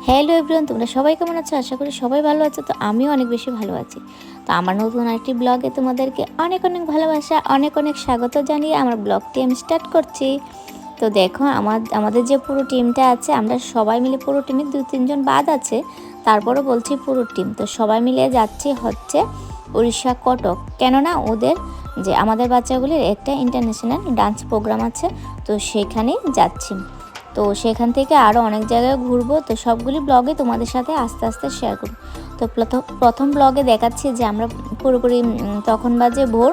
Hello everyone, তোমরা সবাই কেমন আছো? আশা করি সবাই ভালো আছো। তো আমিও অনেক বেশি ভালো আছি। তো আমার নতুন আরেকটি ব্লগে তোমাদেরকে অনেক অনেক ভালোবাসা, অনেক অনেক স্বাগত জানিয়ে আমার ব্লগটি আমি স্টার্ট করছি। তো দেখো আমাদের যে পুরো টিমটা আছে, আমরা সবাই মিলে পুরো টিমে 2-3 জন বাদ আছে, তারপরও বলছি পুরো টিম। তো সবাই মিলে যাচ্ছি হচ্ছে উড়িষ্যা কটক, কেননা ওদের যে আমাদের বাচ্চাগুলির একটা ইন্টারন্যাশনাল ডান্স প্রোগ্রাম আছে, তো সেখানেই যাচ্ছি। তো সেখান থেকে আরও অনেক জায়গায় ঘুরবো। তো সবগুলি ব্লগে তোমাদের সাথে আস্তে আস্তে শেয়ার করব। তো প্রথম ব্লগে দেখাচ্ছি যে আমরা পুরোপুরি তখন বাজে ভোর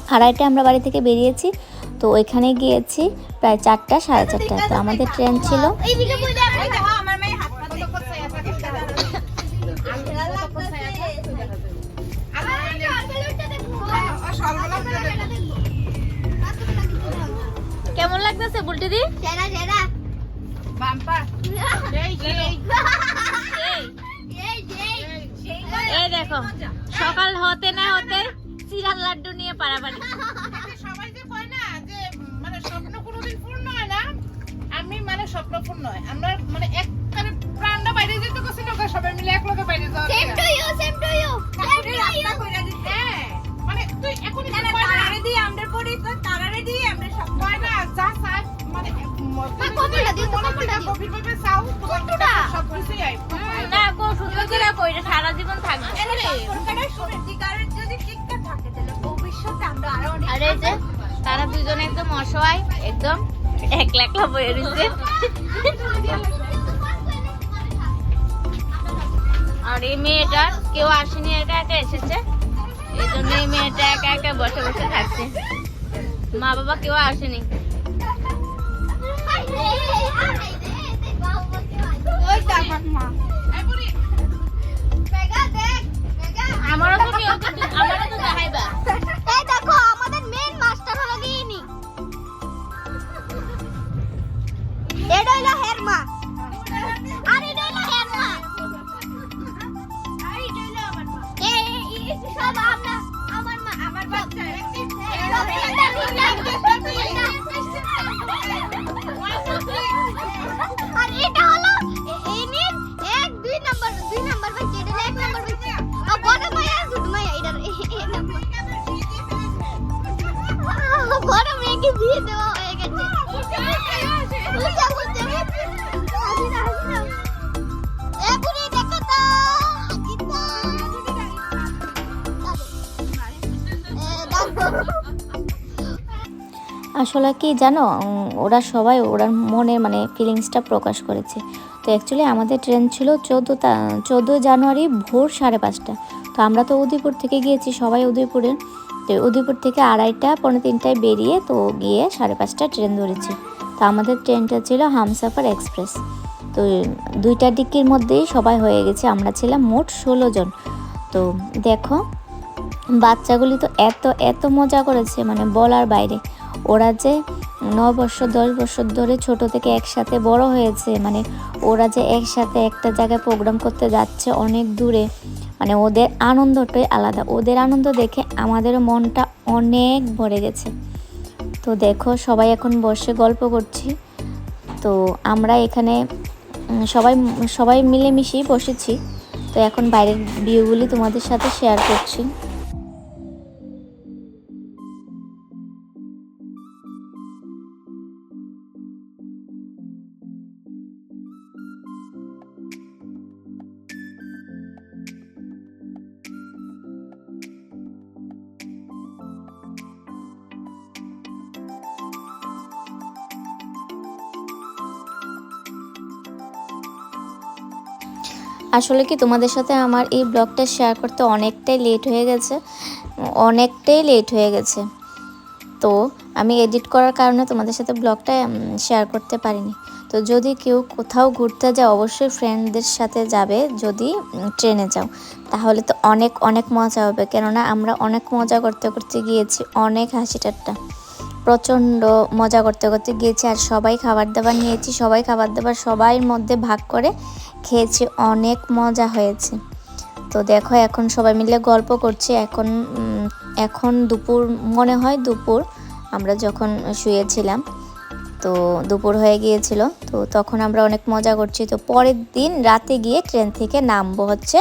2:30 আমরা বাড়ি থেকে বেরিয়েছি। তো ওইখানে গিয়েছি প্রায় 4টা, 4:30। তো আমাদের ট্রেন ছিল কেমন লাগতেছে বুলটি দি? এই দেখো সকাল হতে না হতে চিরাল লাড্ডু নিয়ে পারাপারি। সবাই যে কয় না যে মানে স্বপ্ন কোনোদিন পূর্ণ হয় না, আমি মানে স্বপ্ন পূর্ণ হয়। আমরা মানে এক মানে প্রাণটা বাইরে যেতে কছিল, সবাই মিলে এক লগে বাইরে যাওয়া। সেম টু ইউ রাস্তা কইরা দিতে। হ্যাঁ মানে তুই এখন তারারে দিয়ে আমরা পড়ি, তো তারারে দিয়ে আমরা সব কয় না যা সাথ মানে কমলা দিও, তো কমলা কফি পেপে চাও তো সব কিছুই আই না গো, সুন্দর করে কইরা সারা জীবন থাকবে। সরকারের সত্যিকারের যদি ঠিকঠাক থাকে তাহলে ভবিষ্যতে আমরা আরো অনেক। আরে যে তারা দুজন একদম অসহায়, একদম একলা একলা বয়ে রয়েছে। আর এই মেয়েটা কেউ আসেনি, একা একা এসেছে, এই জন্য এই মেয়েটা একা একা বসে বসে থাকছে, মা বাবা কেউ আসেনি। আমারও তো দেখাইবা। এই দেখো আমাদের মেন মাস্টার হলো গিনি, এটা হলো হের মা, আর এটা হলো হের মা, আর এটা হলো আমার মা। এই সব আমরা আমার মা, আমার বাচ্চা। আর এটা হলো এনির 1-2 নাম্বার, 2 নাম্বার বাচ্চা, এটা 1 নাম্বার বাচ্চা। আর বড় মায়া ছোট মায়া, এটা এই নাম্বার। বড় মেয়েকে বিয়ে দেওয়া হয়ে গেছে। বুঝা বুঝা হাসিনা হাসিনা এ পুরি দেখো তো হাসিনা আসলে কি জানো, ওরা সবাই ওরা মনের মানে ফিলিংসটা প্রকাশ করেছে। তো অ্যাকচুয়ালি আমাদের ট্রেন ছিল 14 জানুয়ারি ভোর 5:30। তো আমরা তো উদয়পুর থেকে গিয়েছি, সবাই উদয়পুরে। তো উদয়পুর থেকে 2:30 পৌনে 3টায় বেরিয়ে তো গিয়ে 5:30 ট্রেন ধরেছি। তো আমাদের ট্রেনটা ছিল হামসাফার এক্সপ্রেস। তো 2টা ডিক্কির মধ্যেই সবাই হয়ে গেছে, আমরা ছিলাম মোট 16 জন। তো দেখো বাচ্চাগুলি তো এত এত মজা করেছে, মানে বলার বাইরে। ওরা যে 9 বছর 10 বছর ধরে ছোট থেকে একসাথে বড় হয়েছে, মানে ওরা যে একসাথে একটা জায়গায় প্রোগ্রাম করতে যাচ্ছে অনেক দূরে, মানে ওদের আনন্দটাই আলাদা। ওদের আনন্দ দেখে আমাদেরও মনটা অনেক ভরে গেছে। তো দেখো সবাই এখন বসে গল্প করছি। তো আমরা এখানে সবাই সবাই মিলেমিশেই বসেছি। তো এখন বাইরের ভিউগুলি তোমাদের সাথে শেয়ার করছি। আসলে কি তোমাদের সাথে আমার এই ব্লগটা শেয়ার করতে অনেকটাই লেট হয়ে গেছে। তো আমি এডিট করার কারণে তোমাদের সাথে ব্লগটা শেয়ার করতে পারিনি। তো যদি কেউ কোথাও ঘুরতে যায় অবশ্যই ফ্রেন্ডদের সাথে যাবে, যদি ট্রেনে যাও তাহলে তো অনেক অনেক মজা হবে। কেননা আমরা অনেক মজা করতে করতে গিয়েছি, অনেক হাসি ঠাট্টা, প্রচণ্ড মজা করতে করতে গিয়েছি। আর সবাই খাবার দাবার নিয়েছি, সবাই খাবার দাবার সবাই মধ্যে ভাগ করে খেয়েছি, অনেক মজা হয়েছে। তো দেখো এখন সবাই মিলে গল্প করছি। এখন দুপুর মনে হয়, দুপুর আমরা যখন শুয়েছিলাম। তো দুপুর হয়ে গিয়েছিল, তো তখন আমরা অনেক মজা করছি। তো পরের দিন রাতে গিয়ে ট্রেন থেকে নামবো হচ্ছে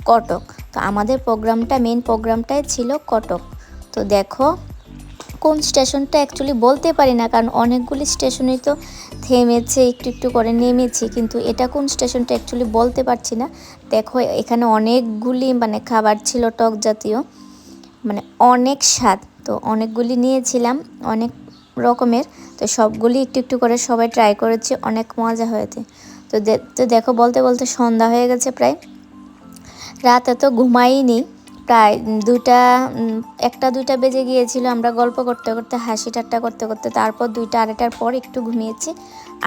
কটক। তো আমাদের মেন প্রোগ্রামটাই ছিল কটক। তো দেখো কোন স্টেশনটা অ্যাকচুয়ালি বলতে পারি না, কারণ অনেকগুলি স্টেশনেই তো থেমেছে, একটু একটু করে নেমেছি, কিন্তু এটা কোন স্টেশনটা অ্যাকচুয়ালি বলতে পারছি না। দেখো এখানে অনেকগুলি মানে খাবার ছিল টক জাতীয়, মানে অনেক স্বাদ। তো অনেকগুলি নিয়েছিলাম, অনেক রকমের। তো সবগুলি একটু একটু করে সবাই ট্রাই করেছি, অনেক মজা হয়েছে। তো দেখো বলতে বলতে সন্ধ্যা হয়ে গেছে প্রায়। রাতে তো ঘুমাইনি, প্রায় 1টা 2টা বেজে গিয়েছিল। আমরা গল্প করতে করতে, হাসি ঠাট্টা করতে করতে তারপর 2টা 2:30টার পর একটু ঘুমিয়েছি।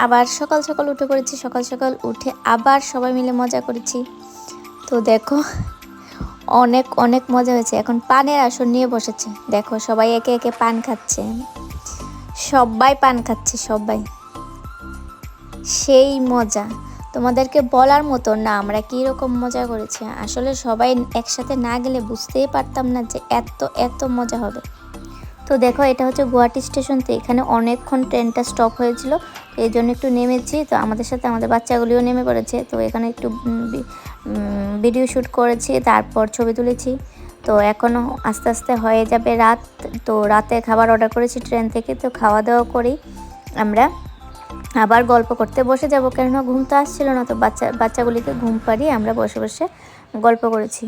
আবার সকাল সকাল উঠে পড়েছি, সকাল সকাল উঠে আবার সবাই মিলে মজা করেছি। তো দেখো অনেক অনেক মজা হয়েছে। এখন পানের আসর নিয়ে বসেছে, দেখো সবাই একে একে পান খাচ্ছে, সবাই পান খাচ্ছে, সবাই সেই মজা তোমাদেরকে বলার মতো না আমরা কীরকম মজা করেছি। আসলে সবাই একসাথে না গেলে বুঝতেই পারতাম না যে এত এত মজা হবে। তো দেখো এটা হচ্ছে গুয়াহাটি স্টেশন। তো এখানে অনেকক্ষণ ট্রেনটা স্টপ হয়েছিল, এই জন্য একটু নেমেছি। তো আমাদের সাথে আমাদের বাচ্চাগুলিও নেমে পড়েছে। তো এখানে একটু ভিডিও শ্যুট করেছি, তারপর ছবি তুলেছি। তো এখনও আস্তে আস্তে হয়ে যাবে রাত। তো রাতে খাবার অর্ডার করেছি ট্রেন থেকে। তো খাওয়া দাওয়া করেই আমরা আবার গল্প করতে বসে যাব, কেননা ঘুম তো আসছিল না। তো বাচ্চাগুলিকে ঘুম পাড়িয়ে আমরা বসে বসে গল্প করেছি।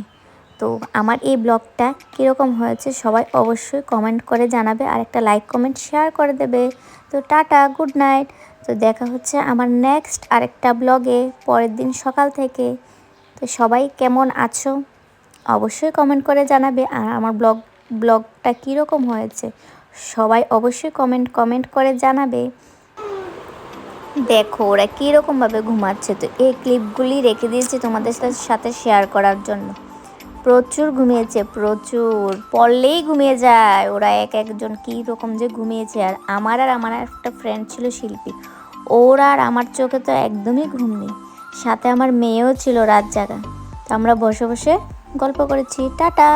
তো আমার এই ব্লগটা কীরকম হয়েছে সবাই অবশ্যই কমেন্ট করে জানাবে, আর একটা লাইক কমেন্ট শেয়ার করে দেবে। তো টাটা, গুড নাইট। তো দেখা হচ্ছে আমার নেক্সট আরেকটা ব্লগে পরের দিন সকাল থেকে। তো সবাই কেমন আছো অবশ্যই কমেন্ট করে জানাবে, আর আমার ব্লগটা কীরকম হয়েছে সবাই অবশ্যই কমেন্ট করে জানাবে। দেখো ওরা কীরকমভাবে ঘুমাচ্ছে। তো এই ক্লিপগুলি রেখে দিয়েছি তোমাদের সাথে শেয়ার করার জন্য। প্রচুর ঘুমিয়েছে, প্রচুর, পড়লেই ঘুমিয়ে যায় ওরা একজন, কীরকম যে ঘুমিয়েছে। আর আমার একটা ফ্রেন্ড ছিল শিল্পী, ওর আর আমার চোখে তো একদমই ঘুম নেই। সাথে আমার মেয়েও ছিল রাত জাগা। তো আমরা বসে বসে গল্প করেছি। টাটা।